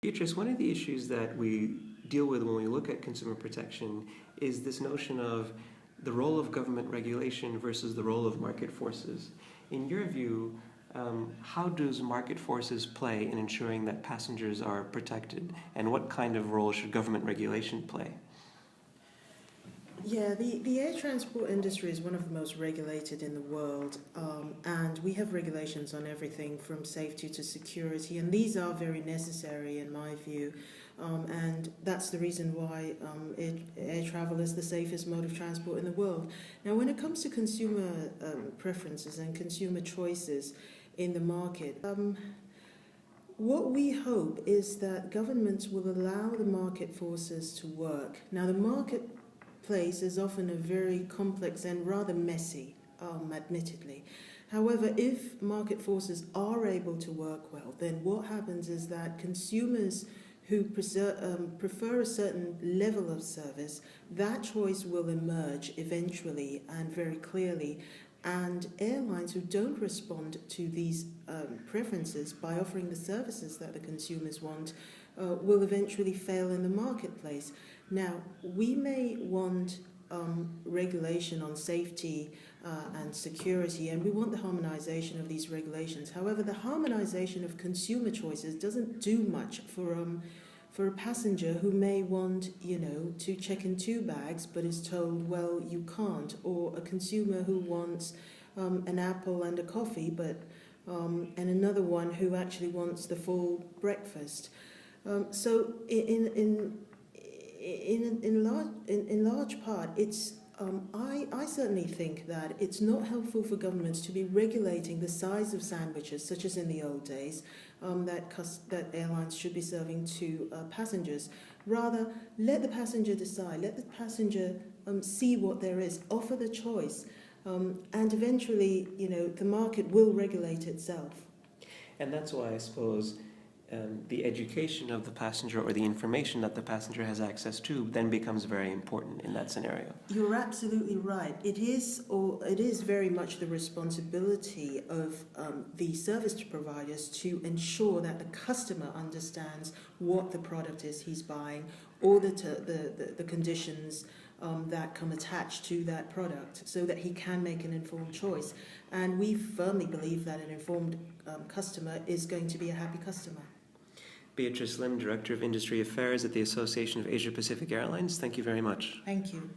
Beatrice, one of the issues that we deal with when we look at consumer protection is this notion of the role of government regulation versus the role of market forces. In your view, how does market forces play in ensuring that passengers are protected, and what kind of role should government regulation play? Yeah, the air transport industry is one of the most regulated in the world, and we have regulations on everything from safety to security, and these are very necessary in my view, and that's the reason why air travel is the safest mode of transport in the world. Now, when it comes to consumer preferences and consumer choices in the market, what we hope is that governments will allow the market forces to work. Now, the marketplace is often a very complex and rather messy, admittedly. However, if market forces are able to work well, then what happens is that consumers who prefer a certain level of service, that choice will emerge eventually and very clearly. And airlines who don't respond to these preferences by offering the services that the consumers want will eventually fail in the marketplace. Now, we may want regulation on safety and security, and we want the harmonization of these regulations. However, the harmonization of consumer choices doesn't do much for a passenger who may want, to check in 2 bags, but is told, well, you can't, or a consumer who wants an apple and a coffee, but and another one who actually wants the full breakfast. So in large part, it's I certainly think that it's not helpful for governments to be regulating the size of sandwiches, such as in the old days, that airlines should be serving to passengers. Rather, let the passenger decide, let the passenger see what there is, offer the choice, and eventually, the market will regulate itself. And that's why I suppose the education of the passenger, or the information that the passenger has access to, then becomes very important in that scenario. You're absolutely right. It is very much the responsibility of the service providers to ensure that the customer understands what the product is he's buying, or the conditions that come attached to that product, so that he can make an informed choice. And we firmly believe that an informed customer is going to be a happy customer. Beatrice Lim, Director of Industry Affairs at the Association of Asia Pacific Airlines, thank you very much. Thank you.